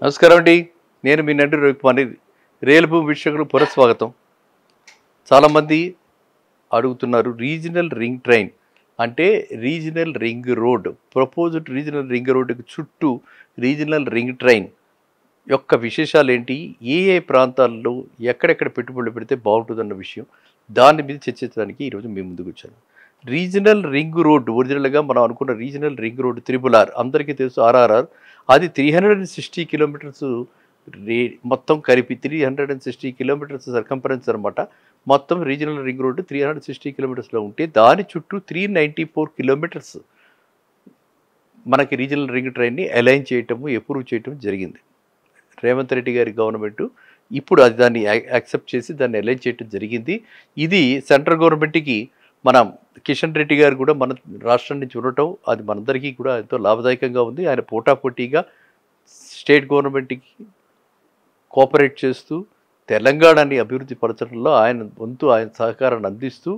నమస్కారం అండి. నేను మీ నండి రవికుమార్‌ని. రియల్ భూమి వీక్షకులకు పునఃస్వాగతం. చాలామంది అడుగుతున్నారు రీజనల్ రింగ్ ట్రైన్ అంటే regional ring road proposed regional ring రోడ్డుకి చుట్టూ రీజనల్ రింగ్ ట్రైన్ యొక్క విశేషాలేంటి? ఏ ఏ ప్రాంతాల్లో ఎక్కడెక్కడ పెట్టుబడులు పెడితే బావుంటుందన్న విషయం దాని మీద చర్చించడానికి ఈరోజు మీ ముందుకొచ్చాను. రీజనల్ రింగ్ రోడ్ ఒరిజినల్‌గా మనం అనుకున్న regional ring road triple R అందరికీ తెలుసు ఆర్ఆర్ఆర్. అది 360 కిలోమీటర్స్ రే మొత్తం కలిపి 360 కిలోమీటర్స్ సర్కంఫరెన్స్ అనమాట. మొత్తం రీజనల్ రింగ్ రోడ్ 360 కిలోమీటర్స్‌లో ఉంటే దాని చుట్టూ 394 కిలోమీటర్స్ మనకి రీజనల్ రింగ్ ట్రైన్‌ని అలైన్ చేయటము, అప్రూవ్ చేయటం జరిగింది. రేవంత్ రెడ్డి గారి గవర్నమెంటు ఇప్పుడు అది దాన్ని యాక్సెప్ట్ చేసి దాన్ని అలైన్ చేయటం జరిగింది. ఇది సెంట్రల్ గవర్నమెంట్‌కి మనం కిషన్ రెడ్డి గారు కూడా మన రాష్ట్రం నుంచి ఉండటం అది మనందరికీ కూడా ఎంతో లాభదాయకంగా ఉంది. ఆయన పోటాపోటీగా స్టేట్ గవర్నమెంట్‌కి కోఆపరేట్ చేస్తూ తెలంగాణని అభివృద్ధి పరచడంలో ఆయన వంతు ఆయన సహకారాన్ని అందిస్తూ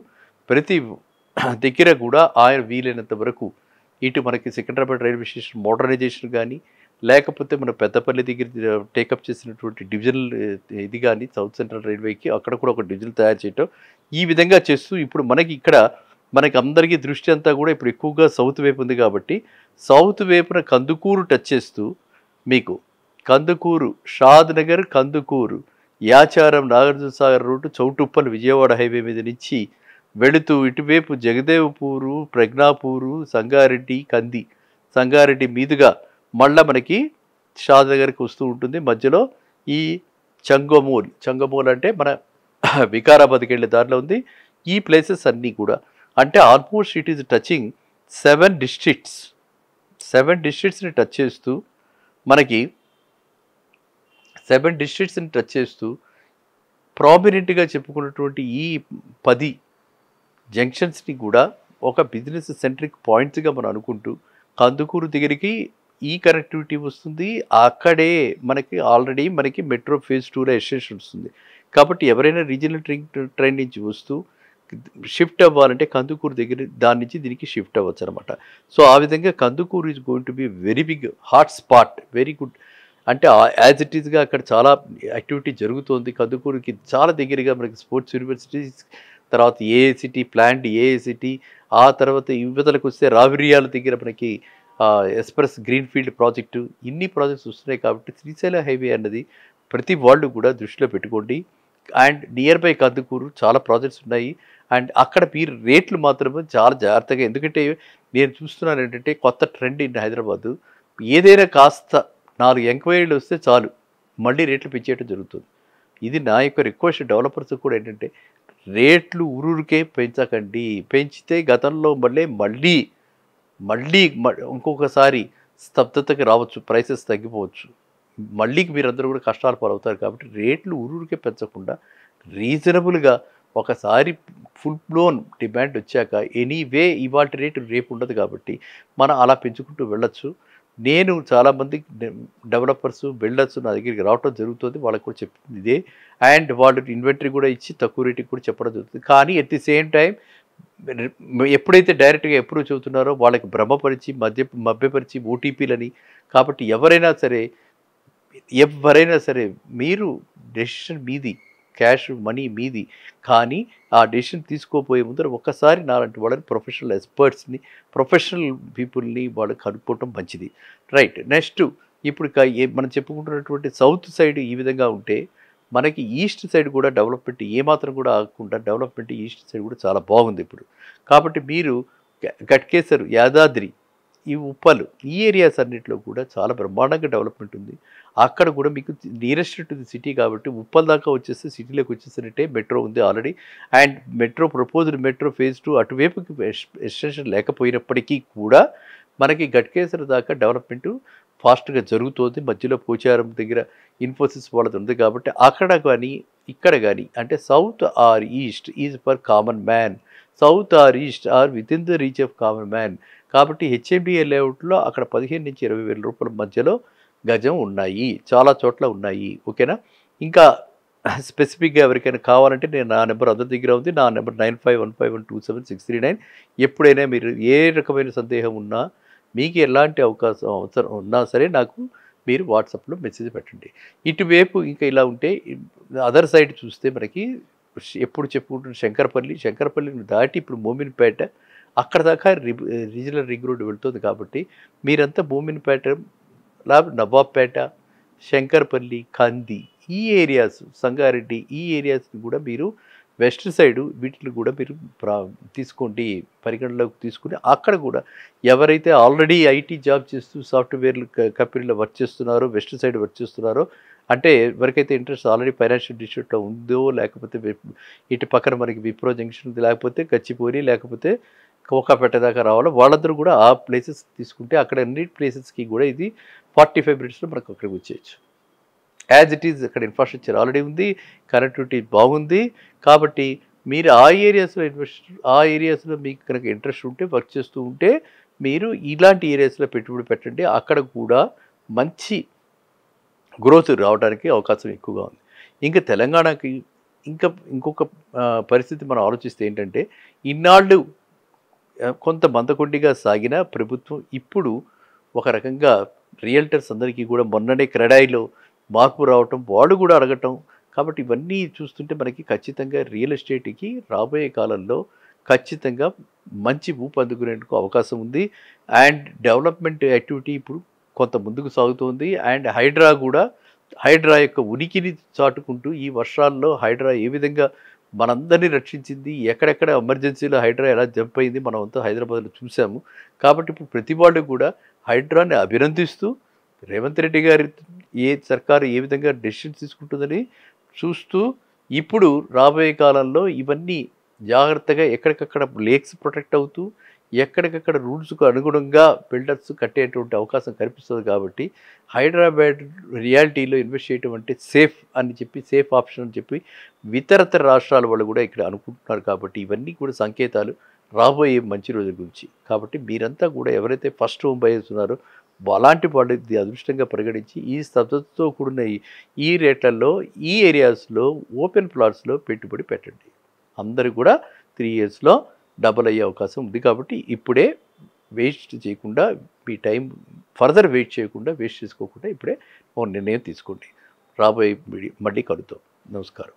ప్రతి దగ్గర కూడా ఆయన వీలైనంత వరకు ఇటు మనకి సికింద్రాబాద్ రైల్వే స్టేషన్ మోడర్నైజేషన్ కానీ లేకపోతే మన పెద్దపల్లి దగ్గర టేకప్ చేసినటువంటి డివిజనల్ ఇది కానీ సౌత్ సెంట్రల్ రైల్వేకి అక్కడ కూడా ఒక డివిజన్ తయారు చేయటం ఈ విధంగా చేస్తూ ఇప్పుడు మనకి ఇక్కడ మనకి అందరికీ దృష్టి అంతా కూడా ఇప్పుడు ఎక్కువగా సౌత్ వైపు ఉంది కాబట్టి సౌత్ వైపున కందుకూరు టచ్ చేస్తూ మీకు కందుకూరు షాద్ నగర్ కందుకూరు యాచారం నాగార్జున సాగర్ రూటు చౌటుప్పల్ విజయవాడ హైవే మీద నుంచి వెళుతూ ఇటువైపు జగదేవ్పూరు ప్రజ్ఞాపూరు సంగారెడ్డి మీదుగా మళ్ళీ మనకి షాద్ నగర్కి వస్తూ ఉంటుంది. మధ్యలో ఈ చంగమూల్ అంటే మన వికారాబాద్కి వెళ్ళే దారిలో ఉంది. ఈ ప్లేసెస్ అన్నీ కూడా అంటే ఆల్మోస్ట్ ఇట్ ఈస్ టచింగ్ 7 డిస్ట్రిక్ట్స్ని టచ్ చేస్తూ మనకి 7 డిస్ట్రిక్ట్స్ని టచ్ చేస్తూ ప్రామినెంట్గా చెప్పుకున్నటువంటి ఈ 10 జంక్షన్స్ని కూడా ఒక బిజినెస్ సెంట్రిక్ పాయింట్స్గా మనం అనుకుంటూ కందుకూరు దగ్గరికి ఈ కనెక్టివిటీ వస్తుంది. అక్కడే ఆల్రెడీ మనకి మెట్రో ఫేజ్ 2లో ఎక్స్టెన్షన్ వస్తుంది. కాబట్టి ఎవరైనా రీజనల్ ట్రైన్ నుంచి వస్తూ షిఫ్ట్ అవ్వాలంటే కందుకూరు దగ్గర దాని నుంచి దీనికి షిఫ్ట్ అవ్వచ్చు అనమాట. సో ఆ విధంగా Kandukur is going to be very big hot spot, very good. అంటే యాజ్ ఇట్ ఈస్గా అక్కడ చాలా యాక్టివిటీ జరుగుతోంది. కందుకూరుకి చాలా దగ్గరగా మనకి స్పోర్ట్స్ యూనివర్సిటీస్, తర్వాత ఏఐసిటీ ప్లాంట్ ఏఐసిటీ, ఆ తర్వాత యువతలకు వస్తే రావిరియాల దగ్గర మనకి ఎక్స్ప్రెస్ గ్రీన్ఫీల్డ్ ప్రాజెక్టు, ఇన్ని ప్రాజెక్ట్స్ వస్తున్నాయి. కాబట్టి శ్రీశైలం హైవే అన్నది ప్రతి వాళ్ళు కూడా దృష్టిలో పెట్టుకోండి. అండ్ నియర్ బై కందుకూరు చాలా ప్రాజెక్ట్స్ ఉన్నాయి. అండ్ అక్కడ మీరు రేట్లు మాత్రమే చాలా జాగ్రత్తగా, ఎందుకంటే నేను చూస్తున్నాను ఏంటంటే కొత్త ట్రెండ్ ఇన్ హైదరాబాదు, ఏదైనా కాస్త 4 ఎంక్వైరీలు వస్తే చాలు మళ్ళీ రేట్లు పెంచేయడం జరుగుతుంది. ఇది నా యొక్క రిక్వెస్ట్ డెవలపర్స్ కూడా ఏంటంటే రేట్లు ఊరూరికే పెంచకండి. పెంచితే గతంలో మళ్ళీ ఇంకొకసారి స్తబ్దతకి రావచ్చు, ప్రైసెస్ తగ్గిపోవచ్చు, మళ్ళీ మీరందరూ కూడా కష్టాలు పాలవుతారు. కాబట్టి రేట్లు ఊరూరికే పెంచకుండా రీజనబుల్గా ఒకసారి ఫుల్ బ్లోన్ డిమాండ్ వచ్చాక ఎనీవే ఇవాళ రేటు రేపు ఉండదు కాబట్టి మనం అలా పెంచుకుంటూ వెళ్ళొచ్చు. నేను చాలామంది డెవలపర్స్ బిల్డర్స్ నా దగ్గరికి రావడం జరుగుతుంది, వాళ్ళకి కూడా చెప్తుంది ఇదే. అండ్ వాళ్ళు ఇన్వెంటరీ కూడా ఇచ్చి తక్కువ రేటుకి కూడా చెప్పడం జరుగుతుంది. కానీ ఎట్ ది సేమ్ టైం ఎప్పుడైతే డైరెక్ట్గా అప్రూవ్ చెబుతున్నారో వాళ్ళకి భ్రమపరిచి మభ్యపరిచి ఓటీపీలని, కాబట్టి ఎవరైనా సరే మీరు డెసిషన్ మీది, క్యాష్ మనీ మీది, కానీ ఆ డెసిషన్ తీసుకోపోయే ముందర ఒక్కసారి నాలాంటి వాళ్ళని ప్రొఫెషనల్ ఎక్స్పర్ట్స్ని, ప్రొఫెషనల్ పీపుల్ని వాళ్ళు కనుక్కోవటం మంచిది. రైట్. నెక్స్ట్ ఇప్పుడు మనం చెప్పుకుంటున్నటువంటి సౌత్ సైడ్ ఈ విధంగా ఉంటే మనకి ఈస్ట్ సైడ్ కూడా డెవలప్మెంట్ ఏమాత్రం కూడా ఆగకుండా డెవలప్మెంట్ ఈస్ట్ సైడ్ కూడా చాలా బాగుంది ఇప్పుడు. కాబట్టి మీరు గట్కేసర్, యాదాద్రి, ఈ ఉప్పలు, ఈ ఏరియాస్ అన్నింటిలో కూడా చాలా బ్రహ్మాండంగా డెవలప్మెంట్ ఉంది. అక్కడ కూడా మీకు నియరెస్ట్ టు ది సిటీ కాబట్టి ఉప్పల్ దాకా వచ్చేస్తే సిటీలోకి వచ్చేసినట్టే మెట్రో ఉంది already. And proposed metro phase 2 అటువైపుకి ఎక్స్టెన్షన్ లేకపోయినప్పటికీ కూడా మనకి గట్కేసర్ దాకా డెవలప్మెంట్ ఫాస్ట్గా జరుగుతుంది. మధ్యలో పోచారం దగ్గర ఇన్ఫోసిస్ వాళ్ళది ఉంది కాబట్టి అక్కడ కానీ ఇక్కడ కానీ అంటే south or east is for common man, south or east or within the reach of common man. కాబట్టి హెచ్ఎండిఏ లేఅవుట్లో అక్కడ 15 నుంచి 20 వేల రూపాయల మధ్యలో గజం ఉన్నాయి, చాలా చోట్ల ఉన్నాయి. ఓకేనా? ఇంకా స్పెసిఫిక్గా ఎవరికైనా కావాలంటే నా నెంబర్ అందరి దగ్గర ఉంది. నా నెంబర్ 9515127639. ఎప్పుడైనా మీరు ఏ రకమైన సందేహం ఉన్నా, మీకు ఎలాంటి అవసరం ఉన్నా సరే నాకు మీరు వాట్సాప్లో మెసేజ్ పెట్టండి. ఇటువైపు ఇంకా ఇలా ఉంటే అదర్ సైడ్ చూస్తే మనకి ఎప్పుడు చెప్పుకుంటున్న శంకరపల్లిని దాటి ఇప్పుడు మోమిన్పేట అక్కడ దాకా రీజనల్ రింగ్ రోడ్డు వెళ్తుంది కాబట్టి మీరంతా మోమిన్పేట నవాబ్పేట, శంకరపల్లి, కంది ఈ ఏరియాస్, సంగారెడ్డి ఈ ఏరియాస్ని కూడా మీరు వెస్ట్ సైడు వీటిని కూడా మీరు తీసుకోండి, పరిగణలోకి తీసుకుని అక్కడ కూడా ఎవరైతే ఆల్రెడీ ఐటీ జాబ్ చేస్తూ సాఫ్ట్వేర్లు కంపెనీలో వర్క్ చేస్తున్నారో, వెస్ట్ సైడ్ వర్క్ చేస్తున్నారో, అంటే ఎవరికైతే ఇంట్రెస్ట్ ఆల్రెడీ ఫైనాన్షియల్ డిస్ట్రిక్ట్లో ఉందో, లేకపోతే ఇటు పక్కన మనకి విప్రో జంక్షన్, లేకపోతే గచ్చిపోరి, లేకపోతే కోకాపేట దాకా రావాలో వాళ్ళందరూ కూడా ఆ ప్లేసెస్ తీసుకుంటే అక్కడ అన్ని ప్లేసెస్కి కూడా ఇది 45 మినిట్స్లో మనకు అక్కడికి వచ్చేయచ్చు. యాజ్ ఇట్ ఈజ్ అక్కడ ఇన్ఫ్రాస్ట్రక్చర్ ఆల్రెడీ ఉంది, కనెక్టివిటీ బాగుంది. కాబట్టి మీరు ఆ ఏరియాస్లో మీకు కనుక ఇంట్రెస్ట్ ఉంటే, వర్క్ చేస్తూ ఉంటే మీరు ఇలాంటి ఏరియాస్లో పెట్టుబడి పెట్టండి. అక్కడ కూడా మంచి గ్రోత్ రావడానికి అవకాశం ఎక్కువగా ఉంది. ఇంకా తెలంగాణకి ఇంకొక పరిస్థితి మనం ఆలోచిస్తే ఏంటంటే, ఇన్నాళ్ళు కొంత మందకొండిగా సాగిన ప్రభుత్వం ఇప్పుడు ఒక రకంగా రియల్టర్స్ అందరికీ కూడా మొన్ననే క్రెడాయిలో మార్పు రావటం, వాళ్ళు కూడా అడగటం. కాబట్టి ఇవన్నీ చూస్తుంటే మనకి ఖచ్చితంగా రియల్ ఎస్టేట్కి రాబోయే కాలంలో ఖచ్చితంగా మంచి ఊపు అందుకునేందుకు అవకాశం ఉంది. అండ్ డెవలప్మెంట్ యాక్టివిటీ ఇప్పుడు కొంత ముందుకు సాగుతోంది. అండ్ హైడ్రా యొక్క ఉనికిని చాటుకుంటూ ఈ వర్షాల్లో హైడ్రా ఏ విధంగా మనందరినీ రక్షించింది, ఎక్కడెక్కడ ఎమర్జెన్సీలో హైడ్రా ఎలా జంప్ అయింది మనం అంతా హైదరాబాద్లో చూసాము. కాబట్టి ఇప్పుడు ప్రతి వాళ్ళు కూడా హైడ్రాని అభినందిస్తూ రేవంత్ రెడ్డి గారి సర్కారు ఏ విధంగా డెసిషన్స్ తీసుకుంటుందని చూస్తూ ఇప్పుడు రాబోయే కాలంలో ఇవన్నీ జాగ్రత్తగా ఎక్కడికక్కడ లేక్స్ ప్రొటెక్ట్ అవుతూ ఎక్కడికక్కడ రూల్స్కు అనుగుణంగా బిల్డర్స్ కట్టేటువంటి అవకాశం కనిపిస్తుంది. కాబట్టి హైదరాబాద్ రియాలిటీలో ఇన్వెస్ట్ చేయడం అంటే సేఫ్ అని చెప్పి, సేఫ్ ఆప్షన్ అని చెప్పి ఇతరతర రాష్ట్రాల వాళ్ళు కూడా ఇక్కడ అనుకుంటున్నారు. కాబట్టి ఇవన్నీ కూడా సంకేతాలు రాబోయే మంచి రోజుల గురించి. కాబట్టి మీరంతా కూడా ఎవరైతే ఫస్ట్ హోమ్ బయర్స్ ఉన్నారో అలాంటి వాళ్ళు ఇది అదృష్టంగా పరిగణించి ఈ స్తబ్దతతో కూడిన ఈ రేట్లలో ఈ ఏరియాస్లో ఓపెన్ ప్లాట్స్లో పెట్టుబడి పెట్టండి. అందరూ కూడా 3 ఇయర్స్లో డబల్ అయ్యే అవకాశం ఉంది. కాబట్టి ఇప్పుడే వేస్ట్ చేయకుండా, మీ టైం ఫర్దర్ వేస్ట్ చేసుకోకుండా ఇప్పుడే ఒక నిర్ణయం తీసుకోండి. రాబోయే మళ్ళీ కలుద్దాం. నమస్కారం.